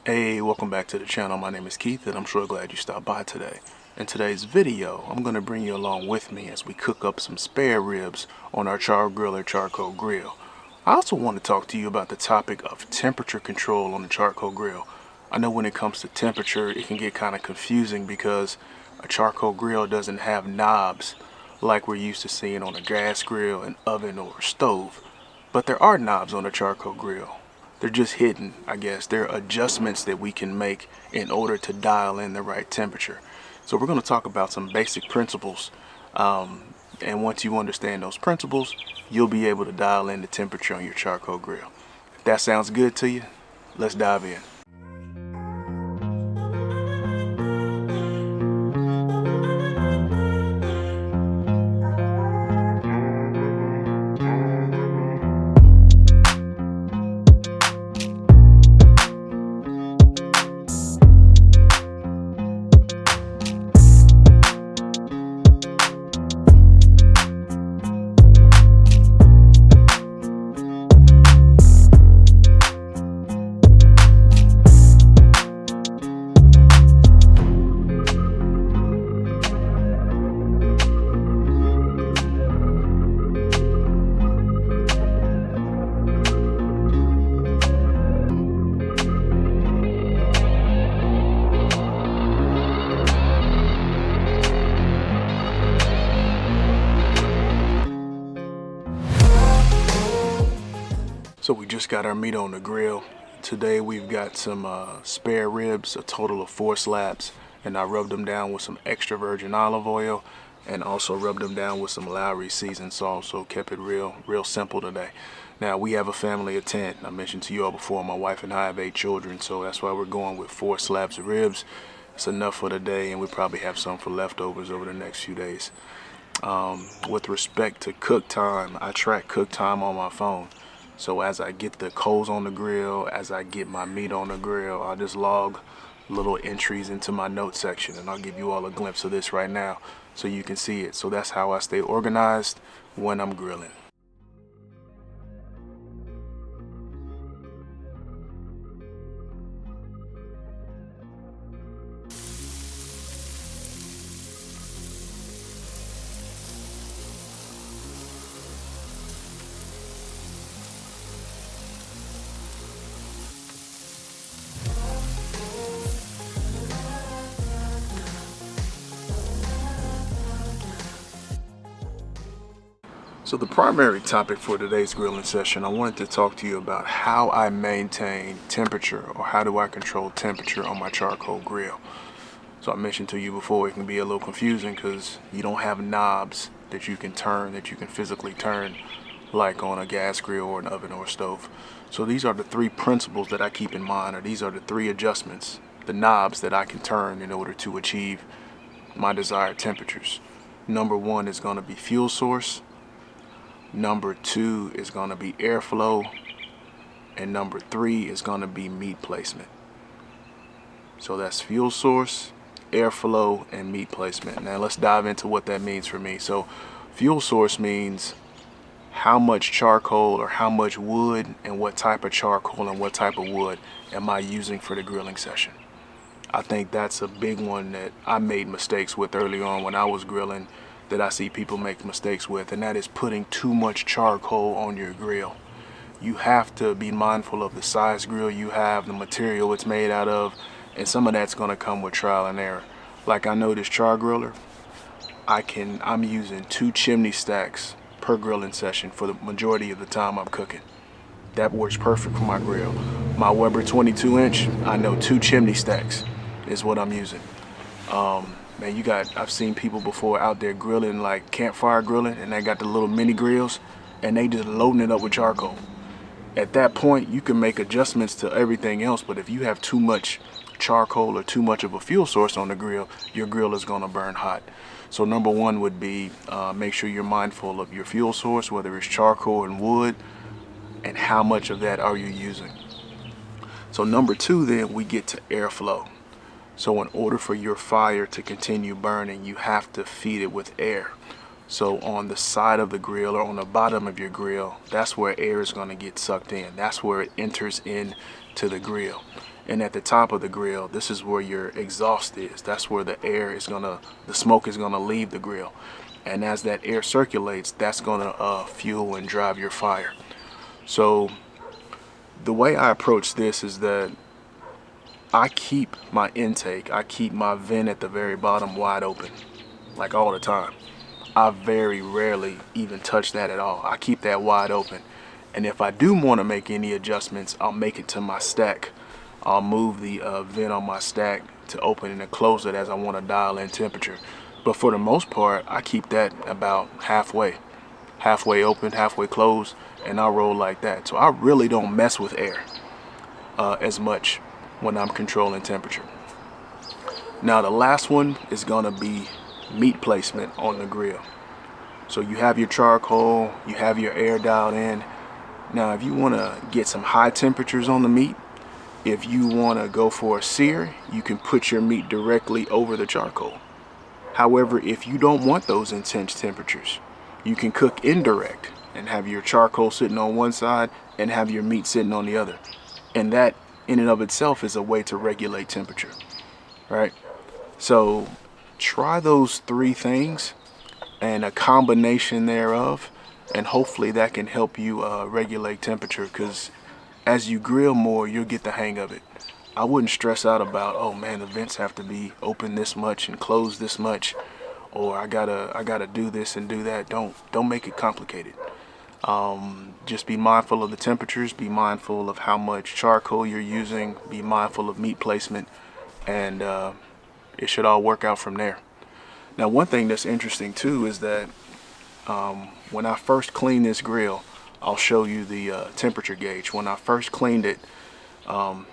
Hey, welcome back to the channel. My name is Keith and I'm sure glad you stopped by today. In today's video, I'm going to bring you along with me as we cook up some spare ribs on our Char-Griller charcoal grill. I also want to talk to you about the topic of temperature control on the charcoal grill. I know when it comes to temperature, it can get kind of confusing because a charcoal grill doesn't have knobs like we're used to seeing on a gas grill, an oven, or a stove. But there are knobs on a charcoal grill. They're just hidden, I guess. They're adjustments that we can make in order to dial in the right temperature. So we're going to talk about some basic principles. And once you understand those principles, you'll be able to dial in the temperature on your charcoal grill. If that sounds good to you, let's dive in. So we just got our meat on the grill. Today we've got some spare ribs, a total of 4 slabs, and I rubbed them down with some extra virgin olive oil and also rubbed them down with some Lowry seasoned salt, so kept it real simple today. Now we have a family of 10. I mentioned to you all before, my wife and I have 8 children, so that's why we're going with 4 slabs of ribs. It's enough for the day, and we probably have some for leftovers over the next few days. With respect to cook time, I track cook time on my phone. So as I get the coals on the grill, as I get my meat on the grill, I'll just log little entries into my notes section, and I'll give you all a glimpse of this right now so you can see it. So that's how I stay organized when I'm grilling. So the primary topic for today's grilling session, I wanted to talk to you about how I maintain temperature, or how do I control temperature on my charcoal grill. So I mentioned to you before, it can be a little confusing because you don't have knobs that you can turn, that you can physically turn like on a gas grill or an oven or a stove. So these are the 3 principles that I keep in mind, or these are the 3 adjustments, the knobs that I can turn in order to achieve my desired temperatures. Number 1 is going to be fuel source. Number 2 is going to be airflow, and number 3 is going to be meat placement. So that's fuel source, airflow, and meat placement. Now let's dive into what that means for me. So fuel source means how much charcoal or how much wood and what type of charcoal and what type of wood am I using for the grilling session. I think that's a big one that I made mistakes with early on when I was grilling, that I see people make mistakes with, and that is putting too much charcoal on your grill. You have to be mindful of the size grill you have, the material it's made out of, and some of that's going to come with trial and error. Like I know this Char-Griller, I'm using 2 chimney stacks per grilling session for the majority of the time I'm cooking. That works perfect for my grill. My Weber 22-inch, I know 2 chimney stacks is what I'm using. Man, I've seen people before out there grilling, like campfire grilling, and they got the little mini grills, and they just loading it up with charcoal. At that point, you can make adjustments to everything else, but if you have too much charcoal or too much of a fuel source on the grill, your grill is gonna burn hot. So number 1 would be make sure you're mindful of your fuel source, whether it's charcoal and wood, and how much of that are you using. So number 2, then we get to airflow. So in order for your fire to continue burning, you have to feed it with air. So on the side of the grill or on the bottom of your grill, that's where air is going to get sucked in. That's where it enters into the grill. And at the top of the grill, this is where your exhaust is. That's where the smoke is gonna leave the grill. And as that air circulates, that's gonna fuel and drive your fire. So the way I approach this is that I keep my intake, I keep my vent at the very bottom wide open, like all the time. I very rarely even touch that at all. I keep that wide open. And if I do want to make any adjustments, I'll make it to my stack. I'll move the vent on my stack to open and to close it as I want to dial in temperature. But for the most part, I keep that about halfway open, halfway closed, and I roll like that. So I really don't mess with air as much when I'm controlling temperature. Now the last one is gonna be meat placement on the grill. So you have your charcoal, you have your air dialed in. Now if you wanna get some high temperatures on the meat, if you wanna go for a sear, you can put your meat directly over the charcoal. However, if you don't want those intense temperatures, you can cook indirect and have your charcoal sitting on one side and have your meat sitting on the other. And that in and of itself is a way to regulate temperature, right? So try those three things and a combination thereof, and hopefully that can help you regulate temperature, because as you grill more, you'll get the hang of it. I wouldn't stress out about, oh man, the vents have to be open this much and closed this much, or I gotta do this and do that. Don't make it complicated. Just be mindful of the temperatures, be mindful of how much charcoal you're using, be mindful of meat placement, and it should all work out from there. Now one thing that's interesting too is that when I first cleaned this grill, I'll show you the temperature gauge. When I first cleaned it,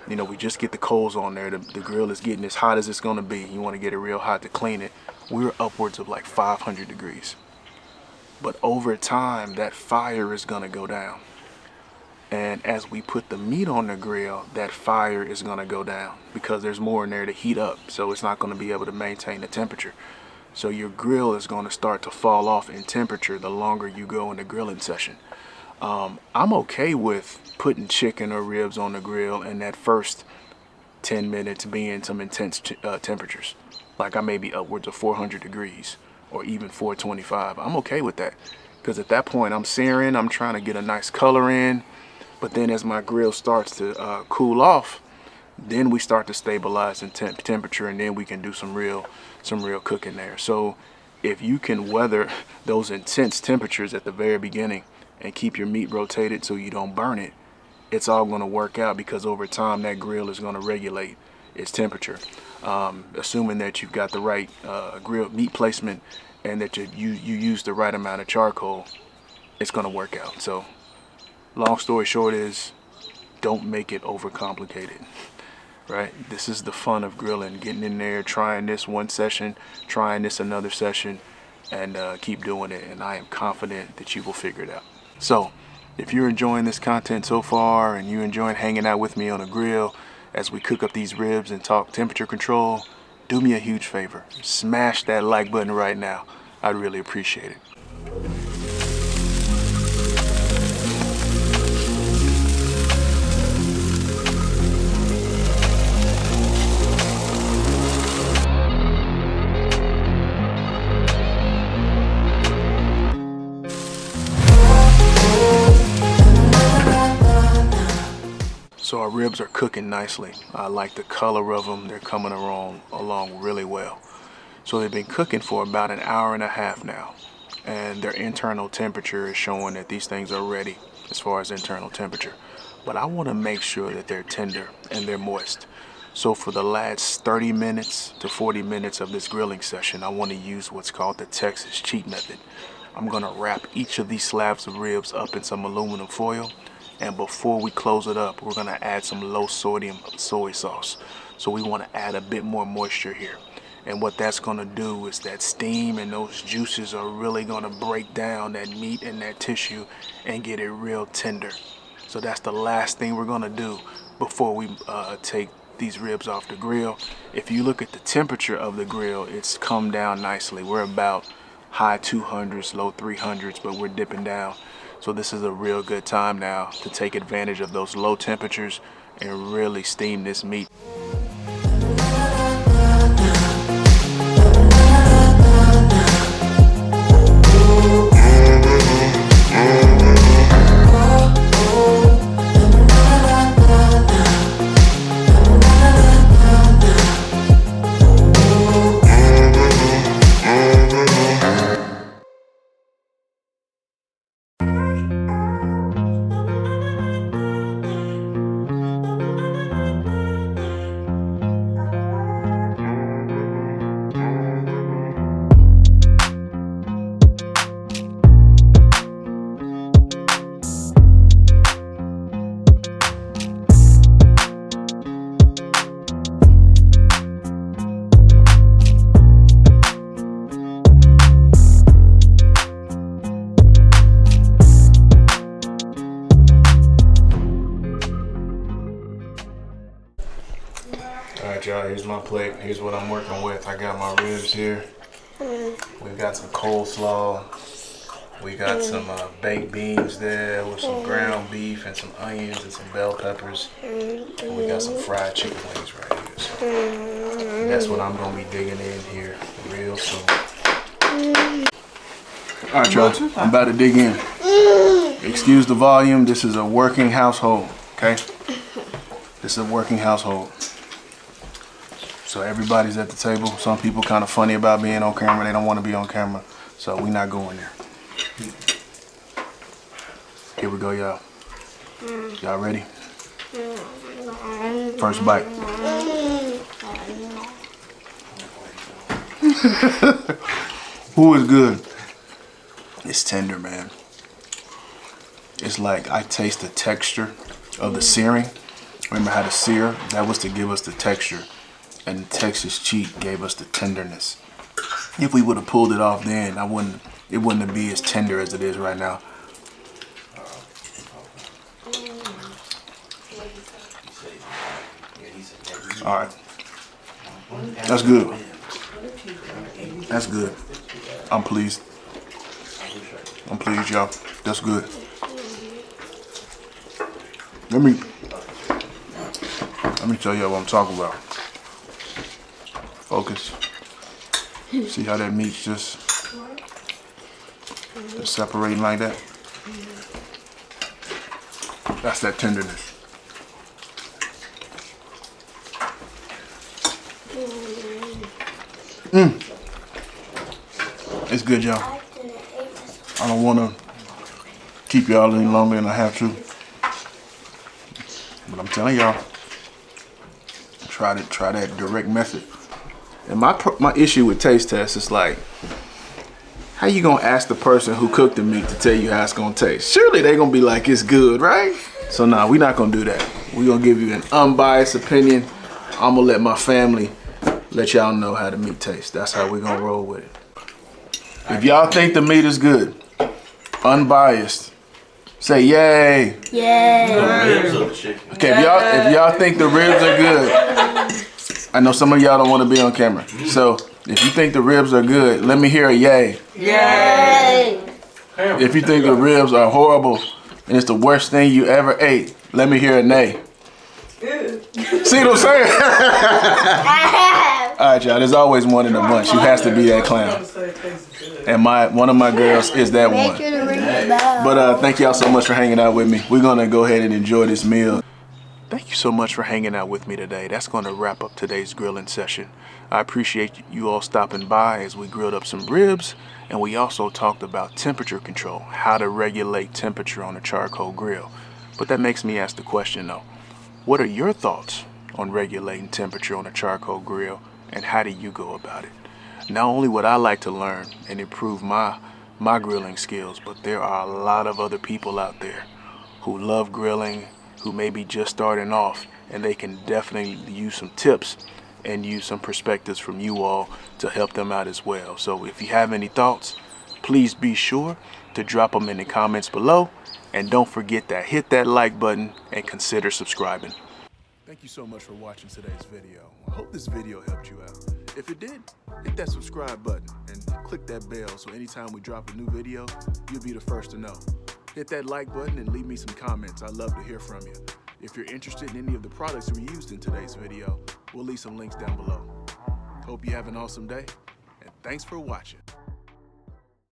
we just get the coals on there. The grill is getting as hot as it's gonna be. You wanna get it real hot to clean it. We were upwards of like 500 degrees. But over time, that fire is gonna go down. And as we put the meat on the grill, that fire is gonna go down because there's more in there to heat up. So it's not gonna be able to maintain the temperature. So your grill is gonna start to fall off in temperature the longer you go in the grilling session. I'm okay with putting chicken or ribs on the grill and that first 10 minutes being some intense temperatures. Like I may be upwards of 400 degrees or even 425. I'm okay with that, because at that point I'm searing, I'm trying to get a nice color in. But then as my grill starts to cool off, then we start to stabilize in temperature, and then we can do some real cooking there. So if you can weather those intense temperatures at the very beginning and keep your meat rotated so you don't burn it, it's all going to work out, because over time that grill is going to regulate its temperature. Assuming that you've got the right grill meat placement and that you use the right amount of charcoal, it's going to work out. So long story short is, don't make it overcomplicated, right? This is the fun of grilling, getting in there, trying this one session, trying this another session, and keep doing it. And I am confident that you will figure it out. So if you're enjoying this content so far and you're enjoying hanging out with me on a grill as we cook up these ribs and talk temperature control, do me a huge favor. Smash that like button right now. I'd really appreciate it. So our ribs are cooking nicely. I like the color of them. They're coming along really well. So they've been cooking for about an hour and a half now, and their internal temperature is showing that these things are ready as far as internal temperature. But I want to make sure that they're tender and they're moist. So for the last 30 minutes to 40 minutes of this grilling session, I want to use what's called the Texas cheat method. I'm going to wrap each of these slabs of ribs up in some aluminum foil. And before we close it up, we're gonna add some low sodium soy sauce. So we wanna add a bit more moisture here. And what that's gonna do is that steam and those juices are really gonna break down that meat and that tissue and get it real tender. So that's the last thing we're gonna do before we take these ribs off the grill. If you look at the temperature of the grill, it's come down nicely. We're about high 200s, low 300s, but we're dipping down. So this is a real good time now to take advantage of those low temperatures and really steam this meat. Alright y'all, here's my plate. Here's what I'm working with. I got my ribs here. We've got some coleslaw. We got some baked beans there with some ground beef and some onions and some bell peppers. And we got some fried chicken wings right here. So that's what I'm going to be digging in here real soon. Alright y'all, I'm about to dig in. Excuse the volume. This is a working household, okay? This is a working household. So everybody's at the table. Some people kind of funny about being on camera. They don't want to be on camera. So we're not going there. Here we go, y'all. Y'all ready? First bite. Who is good? It's tender, man. It's like I taste the texture of the searing. Remember how to sear? That was to give us the texture. And the Texas cheek gave us the tenderness. If we would have pulled it off then, it wouldn't be as tender as it is right now. All right, that's good. That's good. I'm pleased. I'm pleased, y'all. That's good. Let me tell y'all what I'm talking about. Focus. See how that meat's just separating like that? That's that tenderness. It's good, y'all. I don't want to keep y'all any longer than I have to. But I'm telling y'all, try that direct method. And my issue with taste tests is like, how you gonna ask the person who cooked the meat to tell you how it's gonna taste? Surely they gonna be like, it's good, right? So nah, we're not gonna do that. We're gonna give you an unbiased opinion. I'm gonna let my family let y'all know how the meat tastes. That's how we're gonna roll with it. If y'all think the meat is good, unbiased, say yay. Yay. Okay, if y'all think the ribs are good, I know some of y'all don't want to be on camera. So if you think the ribs are good, let me hear a yay. Yay. If you think the ribs are horrible and it's the worst thing you ever ate, let me hear a nay. See what I'm saying? All right, y'all. There's always one in the bunch. You has to be that clown. And one of my girls is that one. But thank y'all so much for hanging out with me. We're gonna go ahead and enjoy this meal. Thank you so much for hanging out with me today. That's going to wrap up today's grilling session. I appreciate you all stopping by as we grilled up some ribs, and we also talked about temperature control, how to regulate temperature on a charcoal grill. But that makes me ask the question though, what are your thoughts on regulating temperature on a charcoal grill, and how do you go about it? Not only would I like to learn and improve my grilling skills, but there are a lot of other people out there who love grilling, who may be just starting off, and they can definitely use some tips and use some perspectives from you all to help them out as well. So if you have any thoughts, please be sure to drop them in the comments below, and don't forget to hit that like button and consider subscribing. Thank you so much for watching today's video. I hope this video helped you out. If it did, hit that subscribe button and click that bell so anytime we drop a new video, you'll be the first to know. Hit that like button and leave me some comments. I'd love to hear from you. If you're interested in any of the products we used in today's video, we'll leave some links down below. Hope you have an awesome day, and thanks for watching.